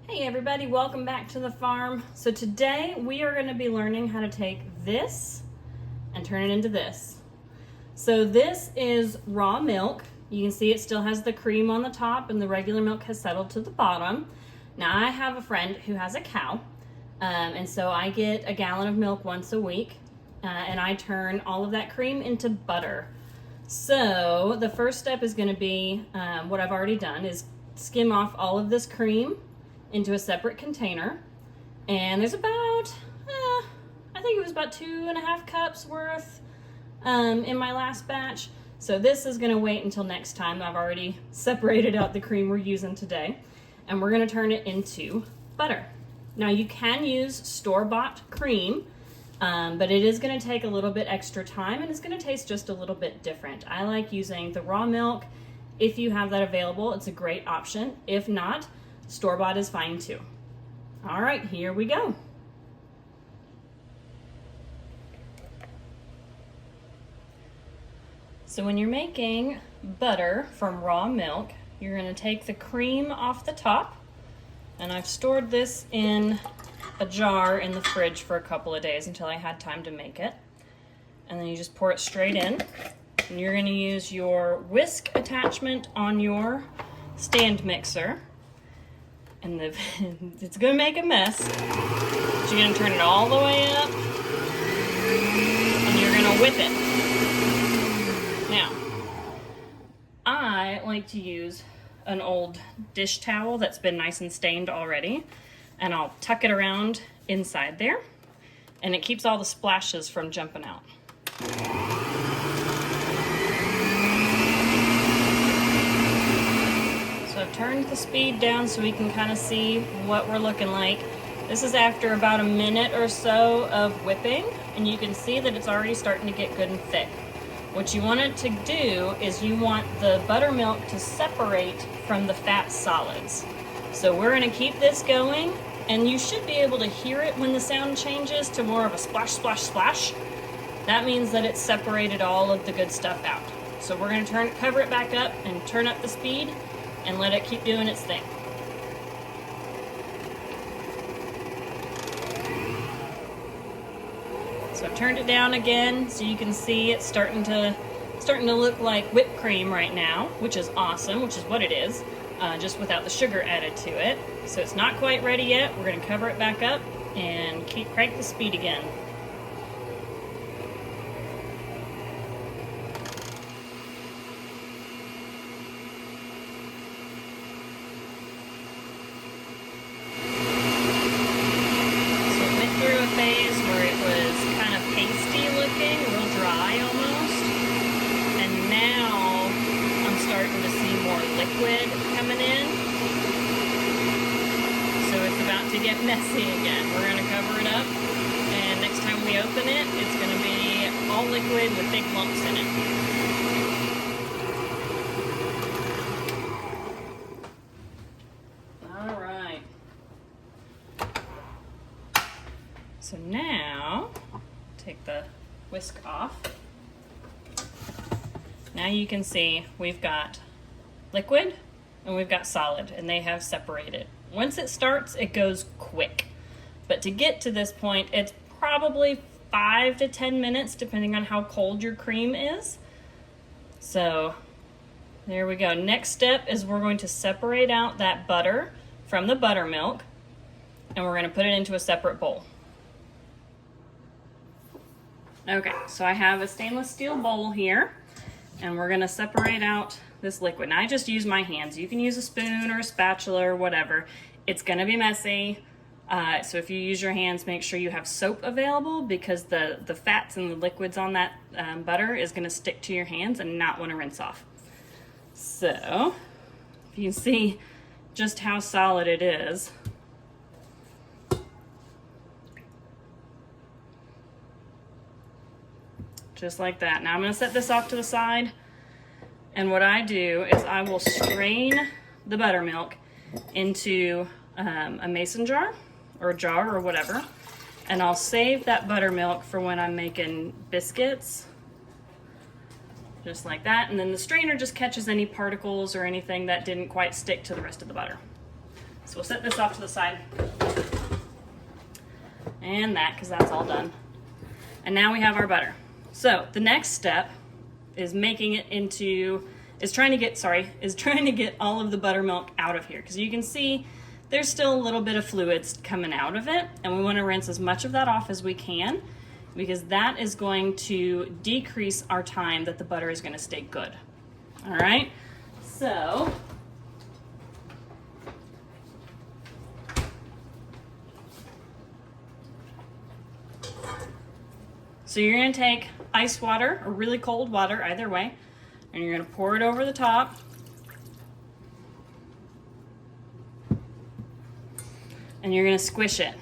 Hey everybody, welcome back to the farm. So today we are going to be learning how to take this and turn it into this. So this is raw milk. You can see it still has the cream on the top and the regular milk has settled to the bottom. Now I have a friend who has a cow and so I get a gallon of milk once a week and I turn all of that cream into butter. So the first step is going to be what I've already done is skim off all of this cream into a separate container, and there's about I think it was about 2.5 cups worth in my last batch. So this is going to wait until next time. I've already separated out the cream we're using today, and we're going to turn it into butter. Now you can use store-bought cream, but it is going to take a little bit extra time and it's going to taste just a little bit different. I like using the raw milk. If you have that available, it's a great option. If not, store-bought is fine too. All right, here we go. So when you're making butter from raw milk, you're going to take the cream off the top, and I've stored this in a jar in the fridge for a couple of days until I had time to make it. And then you just pour it straight in, and you're going to use your whisk attachment on your stand mixer. And it's gonna make a mess. So you're gonna turn it all the way up and you're gonna whip it. Now, I like to use an old dish towel that's been nice and stained already, and I'll tuck it around inside there, and it keeps all the splashes from jumping out. So I've turned the speed down so we can kind of see what we're looking like. This is after about a minute or so of whipping, and you can see that it's already starting to get good and thick. What you want it to do is you want the buttermilk to separate from the fat solids. So we're going to keep this going, and you should be able to hear it when the sound changes to more of a splash, splash, splash. That means that it's separated all of the good stuff out. So we're going to cover it back up and turn up the speed and let it keep doing its thing. So I've turned it down again so you can see it's starting to look like whipped cream right now, which is awesome, which is what it is, just without the sugar added to it. So it's not quite ready yet. We're going to cover it back up and crank the speed again. Phase where it was kind of pasty looking, real dry almost, and now I'm starting to see more liquid coming in, so it's about to get messy again. We're going to cover it up, and next time we open it, it's going to be all liquid with big lumps in it. So now, take the whisk off. Now you can see we've got liquid and we've got solid, and they have separated. Once it starts, it goes quick. But to get to this point, it's probably 5 to 10 minutes, depending on how cold your cream is. So there we go. Next step is we're going to separate out that butter from the buttermilk, and we're going to put it into a separate bowl. Okay, so I have a stainless steel bowl here, and we're gonna separate out this liquid. Now I just use my hands. You can use a spoon or a spatula or whatever. It's gonna be messy, so if you use your hands, make sure you have soap available, because the fats and the liquids on that butter is gonna stick to your hands and not wanna rinse off. So, if you can see just how solid it is, just like that. Now I'm going to set this off to the side, and what I do is I will strain the buttermilk into a mason jar or a jar or whatever, and I'll save that buttermilk for when I'm making biscuits, just like that. And then the strainer just catches any particles or anything that didn't quite stick to the rest of the butter. So we'll set this off to the side. And that, because that's all done. And now we have our butter. So the next step is making it into, is trying to get all of the buttermilk out of here. Because you can see there's still a little bit of fluids coming out of it. And we want to rinse as much of that off as we can, because that is going to decrease our time that the butter is going to stay good. All right, so you're going to take ice water or really cold water, either way, and you're going to pour it over the top. And you're going to squish it.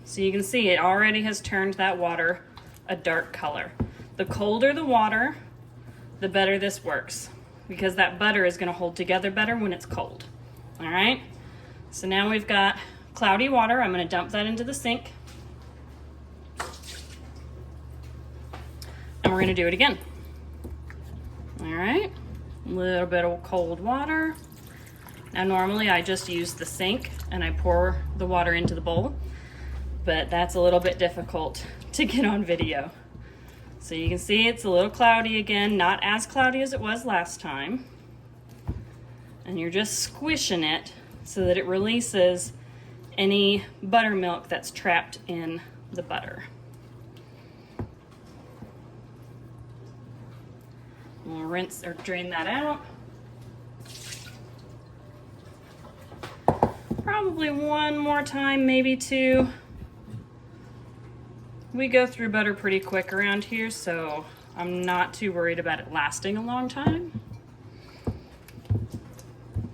So you can see it already has turned that water a dark color. The colder the water, the better this works, because that butter is going to hold together better when it's cold. All right, so now we've got cloudy water. I'm going to dump that into the sink, and we're going to do it again. All right, a little bit of cold water. Now normally I just use the sink and I pour the water into the bowl, but that's a little bit difficult to get on video. So you can see it's a little cloudy again, not as cloudy as it was last time. And you're just squishing it so that it releases any buttermilk that's trapped in the butter. We'll rinse or drain that out. Probably one more time, maybe two. We go through butter pretty quick around here, so I'm not too worried about it lasting a long time.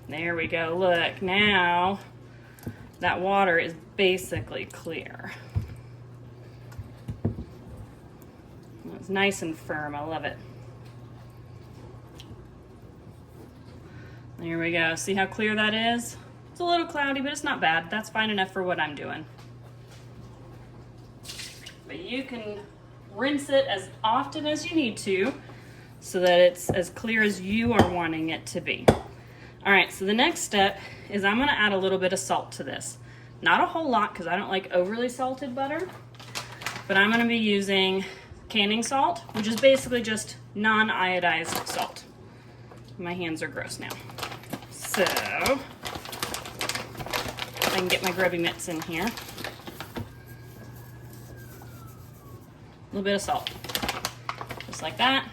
There we go. Look, now that water is basically clear. It's nice and firm. I love it. There we go. See how clear that is? It's a little cloudy, but it's not bad. That's fine enough for what I'm doing. But you can rinse it as often as you need to so that it's as clear as you are wanting it to be. All right, so the next step is I'm gonna add a little bit of salt to this. Not a whole lot, because I don't like overly salted butter, but I'm gonna be using canning salt, which is basically just non-iodized salt. My hands are gross now. So, I can get my grubby mitts in here. A little bit of salt, just like that.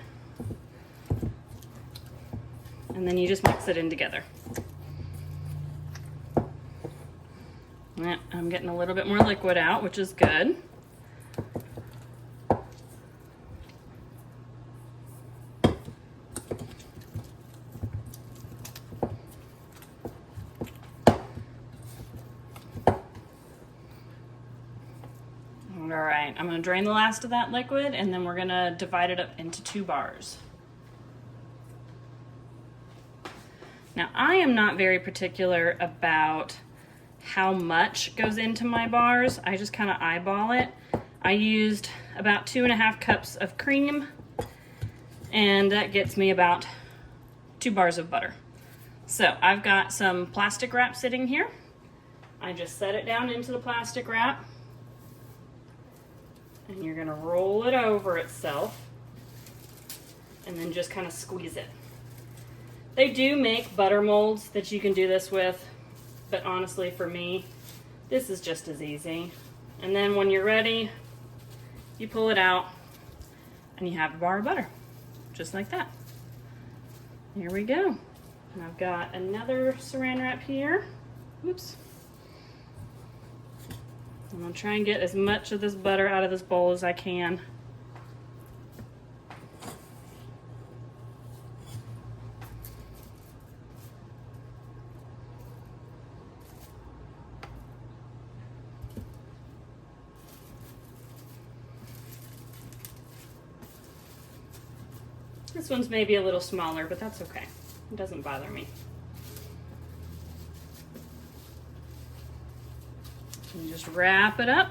And then you just mix it in together. Yeah, I'm getting a little bit more liquid out, which is good. All right, I'm gonna drain the last of that liquid, and then we're gonna divide it up into 2 bars. Now, I am not very particular about how much goes into my bars. I just kind of eyeball it. I used about 2.5 cups of cream, and that gets me about 2 bars of butter. So I've got some plastic wrap sitting here. I just set it down into the plastic wrap, and you're gonna roll it over itself and then just kind of squeeze it. They do make butter molds that you can do this with, but honestly for me, this is just as easy. And then when you're ready, you pull it out and you have a bar of butter, just like that. Here we go. And I've got another saran wrap here. Oops. I'm gonna try and get as much of this butter out of this bowl as I can. This one's maybe a little smaller, but that's okay. It doesn't bother me. And just wrap it up,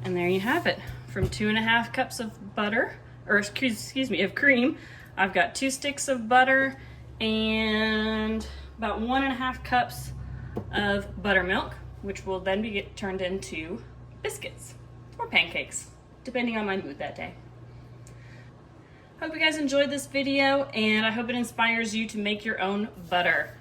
and there you have it. From 2.5 cups of butter, or excuse me, of cream, I've got 2 sticks of butter and about 1.5 cups of buttermilk, which will then be turned into biscuits or pancakes, depending on my mood that day. Hope you guys enjoyed this video, and I hope it inspires you to make your own butter.